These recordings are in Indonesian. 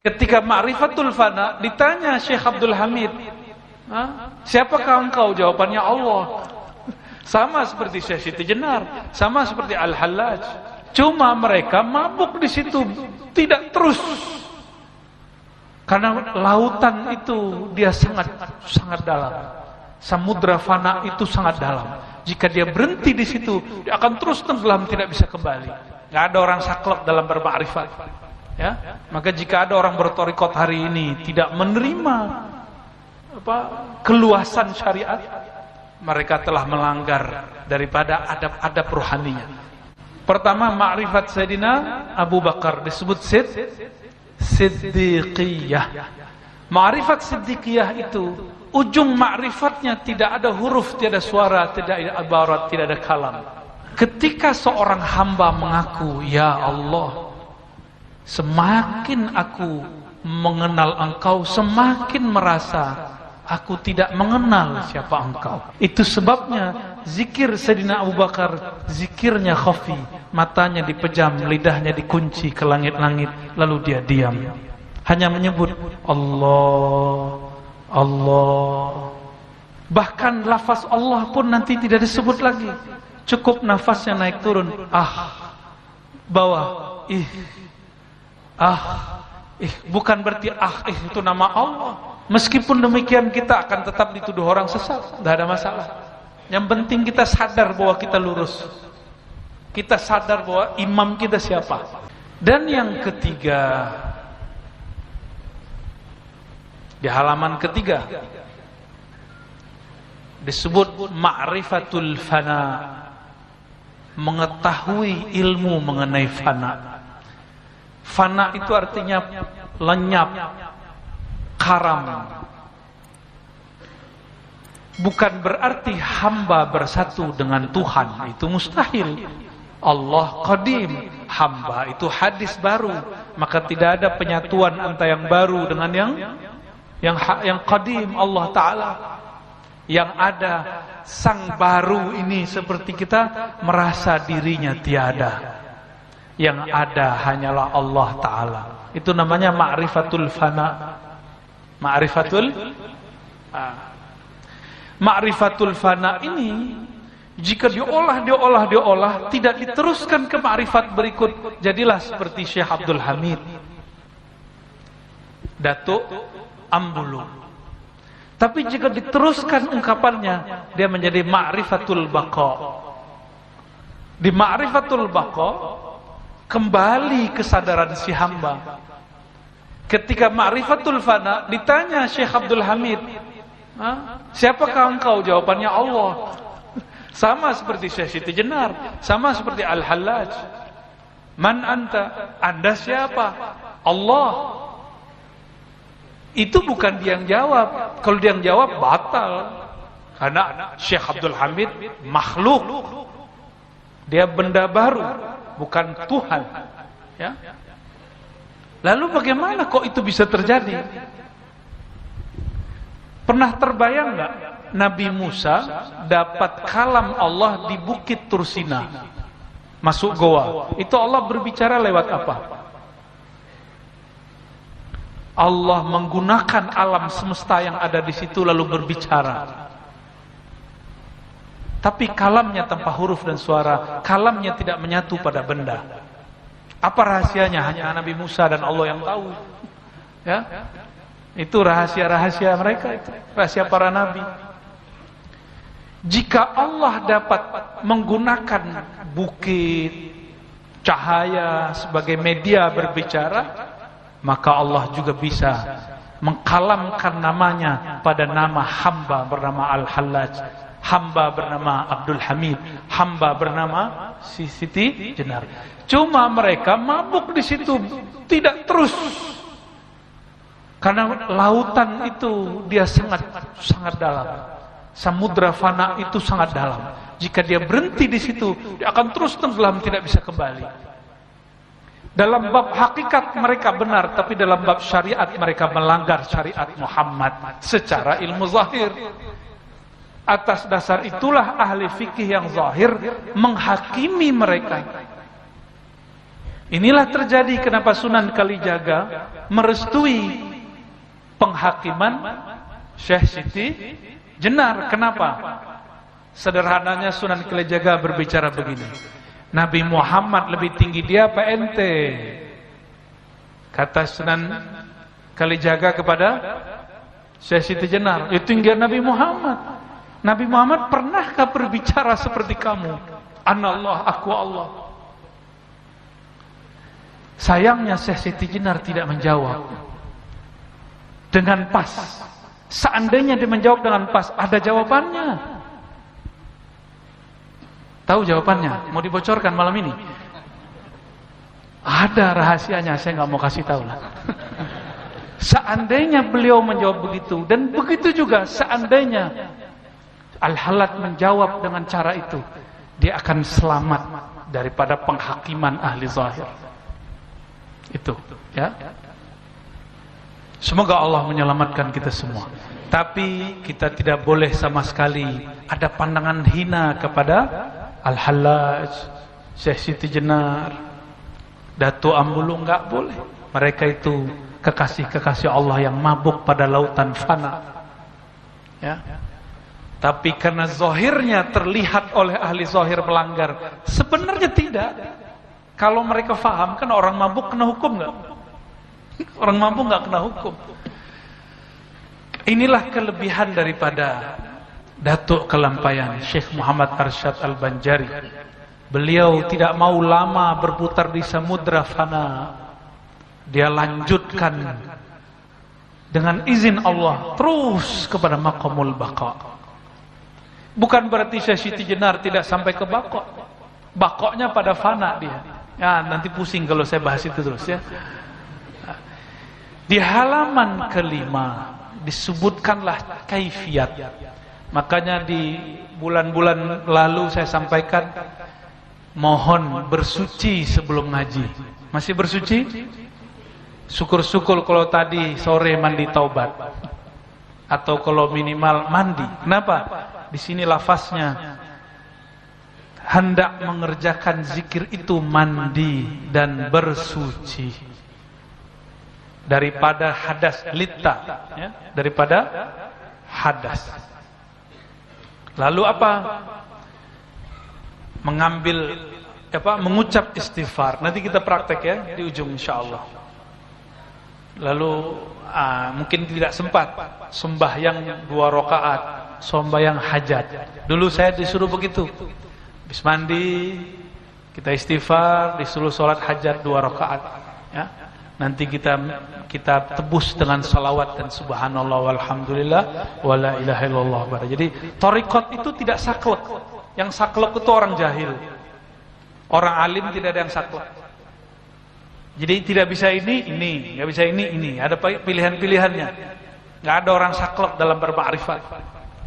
Ketika ma'rifatul fana ditanya Syekh Abdul Hamid, siapakah engkau? Jawabannya Allah. Sama seperti Syekh Siti Jenar, sama seperti Al-Hallaj. Cuma mereka mabuk di situ, tidak terus. Karena lautan itu dia sangat dalam. Samudra fana itu sangat dalam. Jika dia berhenti di situ, dia akan terus tenggelam, tidak bisa kembali. Gak ada orang saklek dalam bermakrifat. Ya, maka jika ada orang bertorikot hari ini tidak menerima keluasan syariat, mereka telah melanggar daripada adab-adab rohaninya. Pertama, ma'rifat Sayyidina Abu Bakar disebut Siddiqiyah. Ma'rifat Siddiqiyah itu ujung ma'rifatnya tidak ada huruf, tidak ada suara, tidak ada ibarat, tidak ada kalam. Ketika seorang hamba mengaku, ya Allah, semakin aku mengenal engkau, semakin merasa aku tidak mengenal siapa engkau. Itu sebabnya zikir Sayyidina Abu Bakar, zikirnya khafi, matanya dipejam, lidahnya dikunci ke langit-langit, lalu dia diam. Hanya menyebut Allah, Allah. Bahkan lafaz Allah pun nanti tidak disebut lagi. Cukup nafasnya naik turun. Bawah. Bukan berarti itu nama Allah. Meskipun demikian kita akan tetap dituduh orang sesat, tidak ada masalah. Yang penting kita sadar bahwa kita lurus. Kita sadar bahwa imam kita siapa. Dan yang ketiga, di halaman ketiga disebut ma'rifatul fana, mengetahui ilmu mengenai fana. Fana itu artinya lenyap, karam. Bukan berarti hamba bersatu dengan Tuhan, itu mustahil. Allah qadim, hamba itu hadis baru, maka tidak ada penyatuan antara yang baru dengan yang qadim, Allah Ta'ala. Yang ada sang baru ini seperti kita merasa dirinya tiada. Yang ada hanyalah Allah Ta'ala. Itu namanya ma'rifatul fana. Ma'rifatul fana ini jika diolah tidak diteruskan ke ma'rifat berikut, jadilah seperti Syekh Abdul Hamid, Datuk Ambulu. Tapi jika diteruskan ungkapannya, dia menjadi ma'rifatul baqa. Di ma'rifatul baqa kembali kesadaran si hamba. Ketika ma'rifatul fana ditanya Syekh Abdul Hamid, siapakah engkau? Jawabannya Allah. Sama seperti Syekh Siti Jenar, sama seperti Al-Hallaj. Man anta? Anda siapa? Allah. Itu bukan dia yang jawab. Kalau dia yang jawab batal. Karena Syekh Abdul Hamid makhluk. Dia benda baru, bukan Tuhan. Ya. Lalu bagaimana kok itu bisa terjadi? Pernah terbayang enggak Nabi Musa dapat kalam Allah di Bukit Tursina, masuk goa? Itu Allah berbicara lewat apa? Allah menggunakan alam semesta yang ada di situ lalu berbicara. Tapi kalamnya tanpa huruf dan suara, kalamnya tidak menyatu pada benda. Apa rahasianya? Hanya Nabi Musa dan Allah yang tahu. Ya, itu rahasia-rahasia mereka, itu rahasia para nabi. Jika Allah dapat menggunakan bukit, cahaya sebagai media berbicara, maka Allah juga bisa mengkalamkan namanya pada nama hamba bernama Al-Hallaj, hamba bernama Abdul Hamid, hamba bernama Siti Jenar. Cuma mereka mabuk di situ, tidak terus. Karena lautan itu dia sangat dalam. Samudra fana itu sangat dalam. Jika dia berhenti di situ, dia akan terus tenggelam, tidak bisa kembali. Dalam bab hakikat mereka benar, tapi dalam bab syariat mereka melanggar syariat Muhammad secara ilmu zahir. Atas dasar itulah ahli fikih yang zahir menghakimi mereka. Inilah terjadi kenapa Sunan Kalijaga merestui penghakiman Syekh Siti Jenar. Kenapa? Sederhananya Sunan Kalijaga berbicara begini, Nabi Muhammad lebih tinggi dia apa ente? Kata Sunan Kalijaga kepada Syekh Siti Jenar, itu tinggi Nabi Muhammad. Nabi Muhammad pernahkah berbicara seperti kamu? Anallah, aku Allah. Sayangnya Syekh Siti Jenar tidak menjawab dengan pas. Seandainya dia menjawab dengan pas, ada jawabannya. Tahu jawabannya? Mau dibocorkan malam ini? Ada rahasianya, saya nggak mau kasih tahu lah. Seandainya beliau menjawab begitu, dan begitu juga seandainya Al-Halat menjawab dengan cara itu, dia akan selamat daripada penghakiman ahli zahir. Itu, ya. Semoga Allah menyelamatkan kita semua. Tapi kita tidak boleh sama sekali ada pandangan hina kepada Al-Hallaj, Syekh Siti Jenar, Datuk Ambulu, enggak boleh. Mereka itu kekasih-kekasih Allah yang mabuk pada lautan fana. Ya. Tapi karena zahirnya terlihat oleh ahli zahir melanggar, sebenarnya tidak. Kalau mereka faham, kan orang mabuk kena hukum enggak? Orang mabuk enggak kena hukum. Inilah kelebihan daripada Datuk Kelampayan Syekh Muhammad Arsyad Al-Banjari. Beliau tidak mau lama berputar di samudra fana. Dia lanjutkan dengan izin Allah terus kepada maqamul baqa. Bukan berarti Syekh Siti Jenar tidak sampai ke baqa. Baqanya pada fana dia. Ya, nanti pusing kalau saya bahas itu terus ya. Di halaman kelima disebutkanlah kaifiat. Makanya di bulan-bulan lalu saya sampaikan, mohon bersuci sebelum ngaji. Masih bersuci? Syukur-syukur kalau tadi sore mandi taubat, atau kalau minimal mandi. Kenapa? Di sini lafaznya hendak mengerjakan zikir itu mandi dan bersuci daripada hadas litta, ya, daripada hadas. Lalu apa? Mengucap istighfar. Nanti kita praktek ya di ujung insyaallah. Lalu mungkin tidak sempat sembahyang 2 rakaat, sembahyang hajat. Dulu saya disuruh begitu. Habis mandi kita istighfar, disuruh sholat hajat 2 rakaat. Ya. Nanti kita tebus dengan salawat dan subhanallah walhamdulillah wala ilaha illallah. Jadi thariqat itu tidak saklek. Yang saklek itu orang jahil. Orang alim tidak ada yang saklek. Jadi tidak bisa ini, nggak bisa ini. Ada pilihan-pilihannya. Nggak ada orang saklek dalam bermakrifat.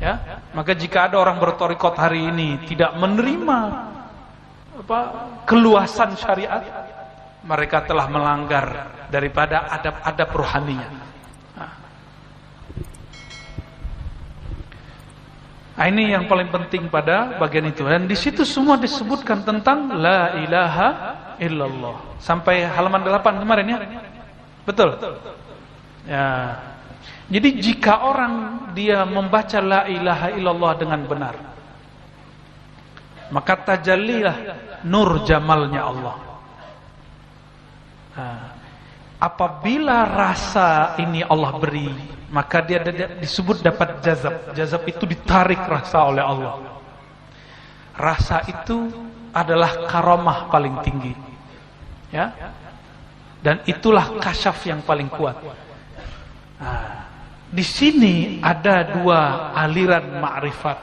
Ya, maka jika ada orang berthariqat hari ini tidak menerima keluasan syariat, mereka telah melanggar daripada adab-adab rohaninya. Nah, ini yang paling penting pada bagian itu. Dan di situ semua disebutkan tentang la ilaha illallah. Sampai halaman 8 kemarin ya. Betul? Ya. Jadi jika orang dia membaca la ilaha illallah dengan benar, maka tajallilah nur jamalnya Allah. Apabila rasa ini Allah beri, maka dia disebut dapat jazab. Jazab itu ditarik rasa oleh Allah. Rasa itu adalah karamah paling tinggi, ya. Dan itulah kasyaf yang paling kuat. Di sini ada 2 aliran ma'rifat.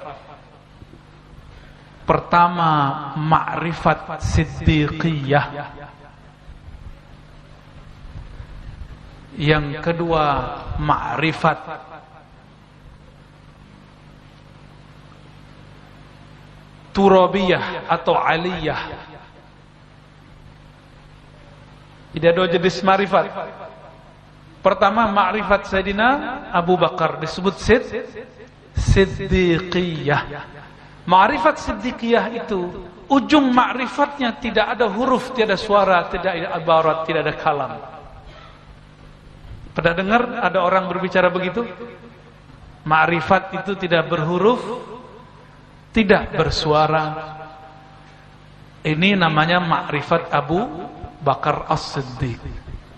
Pertama, ma'rifat siddiqiyah. Yang kedua, ma'rifat turabiyah atau aliyah. Jadi ada 2 jenis ma'rifat. Pertama, ma'rifat Sayyidina Abu Bakar disebut siddiqiyah. Ma'rifat siddiqiyah itu ujung ma'rifatnya tidak ada huruf, tidak ada suara, tidak ada ibarat, tidak ada kalam. Pernah dengar ada orang berbicara begitu? Ma'rifat itu tidak berhuruf, tidak bersuara. Ini namanya ma'rifat Abu Bakar As-Siddiq.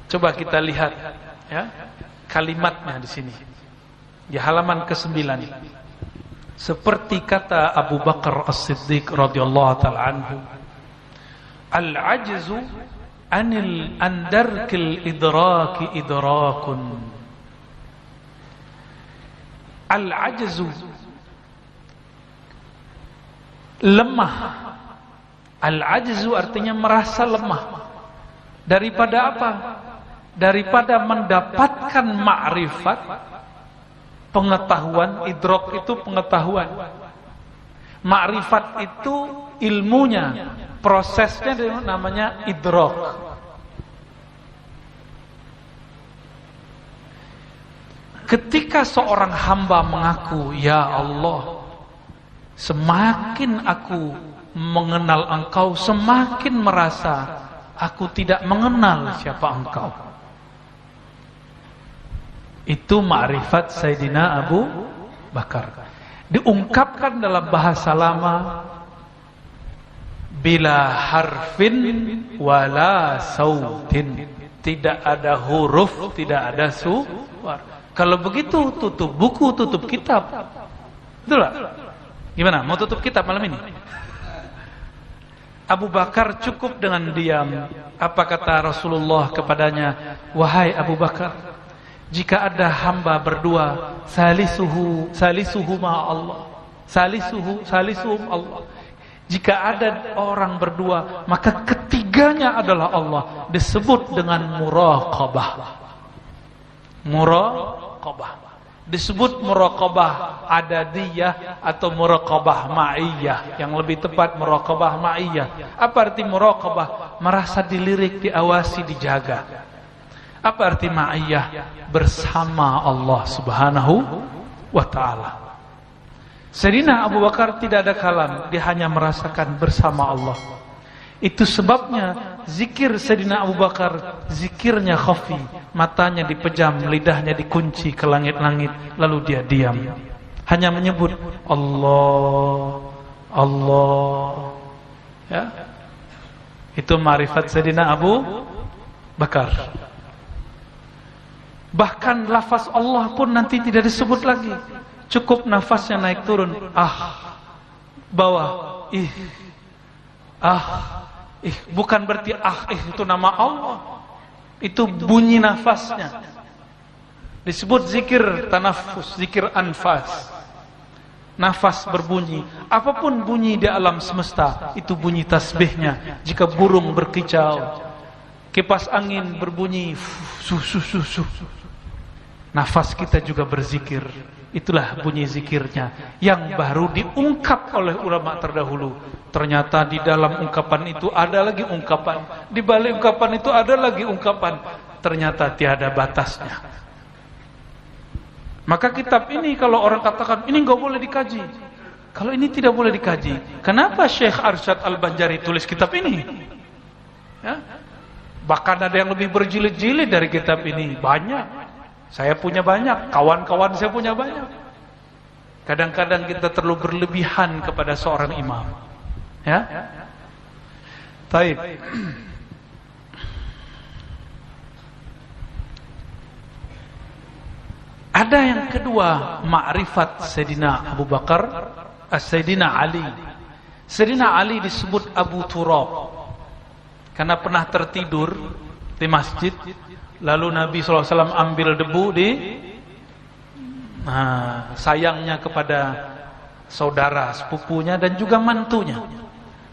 Coba kita lihat ya, kalimatnya di sini. Di halaman ke-9. Seperti kata Abu Bakar As-Siddiq radhiyallahu ta'ala anhu, al-ajzu anil andarkil idraki idrakun. Al-ajzu, lemah. Al-ajzu artinya merasa lemah. Daripada apa? Daripada mendapatkan ma'rifat, pengetahuan. Idrak itu pengetahuan. Ma'rifat itu ilmunya, prosesnya namanya idrak. Ketika seorang hamba mengaku, ya Allah, semakin aku mengenal Engkau, semakin merasa aku tidak mengenal siapa Engkau. Itu ma'rifat Sayyidina Abu Bakar. Diungkapkan dalam bahasa lama, bila harfin wala sautin. Tidak ada huruf, tidak ada suara. Kalau begitu tutup buku, tutup kitab. Betul tak? Gimana? Mau tutup kitab malam ini? Abu Bakar cukup dengan diam. Apa kata Rasulullah kepadanya? Wahai Abu Bakar, jika ada hamba berdua, salisuhu ma Allah. Salisuhum Allah. Jika ada orang berdua, maka ketiganya adalah Allah. Disebut dengan muraqabah. Muraqabah. Disebut muraqabah adadiyah atau muraqabah ma'iyah. Yang lebih tepat muraqabah ma'iyah. Apa arti muraqabah? Merasa dilirik, diawasi, dijaga. Apa arti ma'iyah? Bersama Allah Subhanahu wa ta'ala. Sayyidina Abu Bakar tidak ada kalam, dia hanya merasakan bersama Allah. Itu sebabnya zikir Sayyidina Abu Bakar, zikirnya khafi, matanya dipejam, lidahnya dikunci ke langit-langit, lalu dia diam. Hanya menyebut Allah, Allah. Ya. Itu ma'rifat Sayyidina Abu Bakar. Bahkan lafaz Allah pun nanti tidak disebut lagi. Cukup nafasnya naik turun. Bawah. Bukan berarti itu nama Allah. Itu bunyi nafasnya. Disebut zikir tanafus, zikir anfas. Nafas berbunyi. Apapun bunyi di alam semesta, itu bunyi tasbihnya. Jika burung berkicau, kipas angin berbunyi, nafas kita juga berzikir. Itulah bunyi zikirnya yang baru diungkap oleh ulama terdahulu. Ternyata di dalam ungkapan itu ada lagi ungkapan, di balik ungkapan itu ada lagi ungkapan. Ternyata tiada batasnya. Maka kitab ini kalau orang katakan ini enggak boleh dikaji, kalau ini tidak boleh dikaji, kenapa Syekh Arsyad Al-Banjari tulis kitab ini? Ya? Bahkan ada yang lebih berjilid-jilid dari kitab ini, banyak. Saya punya banyak, kawan-kawan saya punya banyak. Kadang-kadang kita terlalu berlebihan kepada seorang imam. Ya? Taib. Ada yang kedua, ma'rifat Sayyidina Abu Bakar, Sayyidina Ali. Sayyidina Ali disebut Abu Turab karena pernah tertidur di masjid. Lalu Nabi SAW ambil debu di sayangnya kepada saudara, sepupunya dan juga mantunya.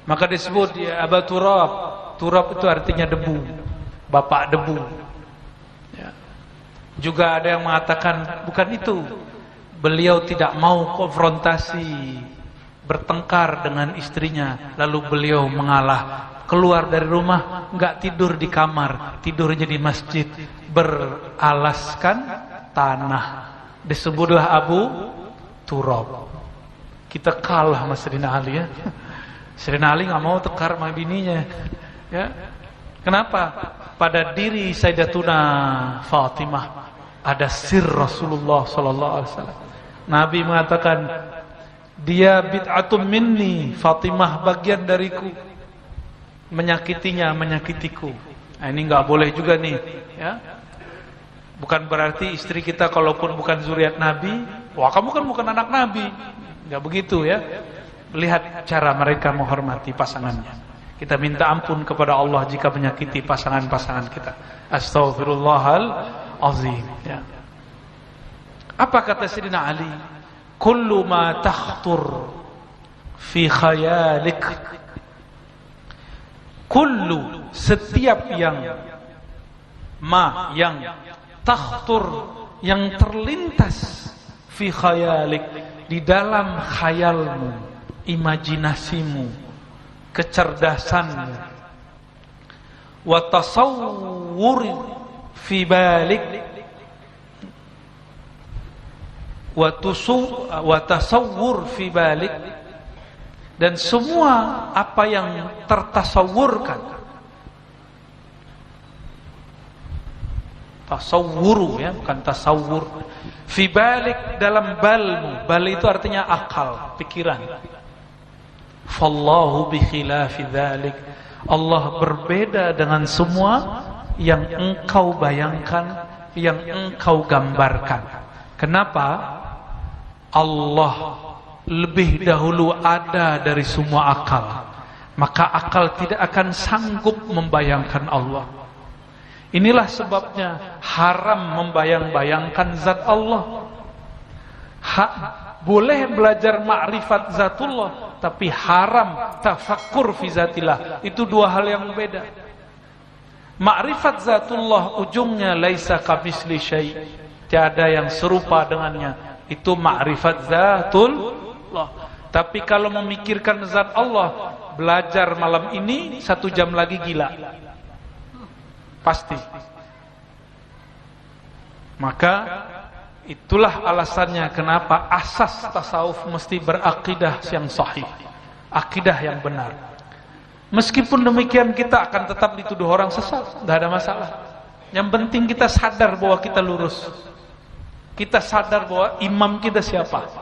Maka disebut ya, Abu Turab. Turab itu artinya debu, bapak debu. Ya. Juga ada yang mengatakan bukan itu. Beliau tidak mau konfrontasi, bertengkar dengan istrinya. Lalu beliau mengalah. Keluar dari rumah, enggak tidur di kamar, tidurnya di masjid, beralaskan tanah. Disebutlah Abu Turab. Kita kalah sama Sayyidina Ali ya. Sayyidina Ali nggak mau tekar sama bininya. Ya. Kenapa? Pada diri Sayyidatuna Fatimah ada sir Rasulullah sallallahu alaihi wasallam. Nabi mengatakan, dia bid'atum minni, Fatimah bagian dariku. Menyakitinya, menyakitiku. Nah, ini nggak boleh juga nih, ya. Bukan berarti istri kita kalaupun bukan zuriat Nabi, wah kamu kan bukan anak Nabi. Nggak begitu ya. Lihat cara mereka menghormati pasangannya. Kita minta ampun kepada Allah jika menyakiti pasangan-pasangan kita. Astaghfirullahalazim, ya. Apa kata Sayyidina Ali? Kullu ma takhtur fi khayalik. Kullu, setiap yang takhtur, yang terlintas fi khayalik, di dalam khayalmu, imajinasimu, kecerdasanmu, wa tasawwur fi balik, wa tasawwur fi balik, dan semua apa yang tertasawurkan, tasawwuru ya, bukan tasawwur, fi balik, dalam balmu. Bal itu artinya akal, pikiran. Fallahu bi khilafi dzalik, Allah berbeda dengan semua yang engkau bayangkan, yang engkau gambarkan. Kenapa? Allah lebih dahulu ada dari semua akal, maka akal tidak akan sanggup membayangkan Allah. Inilah sebabnya haram membayang-bayangkan zat Allah. Boleh belajar ma'rifat zatullah, tapi haram tafakkur fi zatillah. Itu dua hal yang berbeda. Ma'rifat zatullah ujungnya laisa kamitsli syai', tiada yang serupa dengannya. Itu ma'rifat zatullah. Tapi kalau memikirkan zat Allah, belajar malam ini 1 jam lagi gila. Pasti. Maka itulah alasannya kenapa asas tasawuf mesti berakidah yang sahih, akidah yang benar. Meskipun demikian kita akan tetap dituduh orang sesat, tidak ada masalah. Yang penting kita sadar bahwa kita lurus. Kita sadar bahwa imam kita siapa.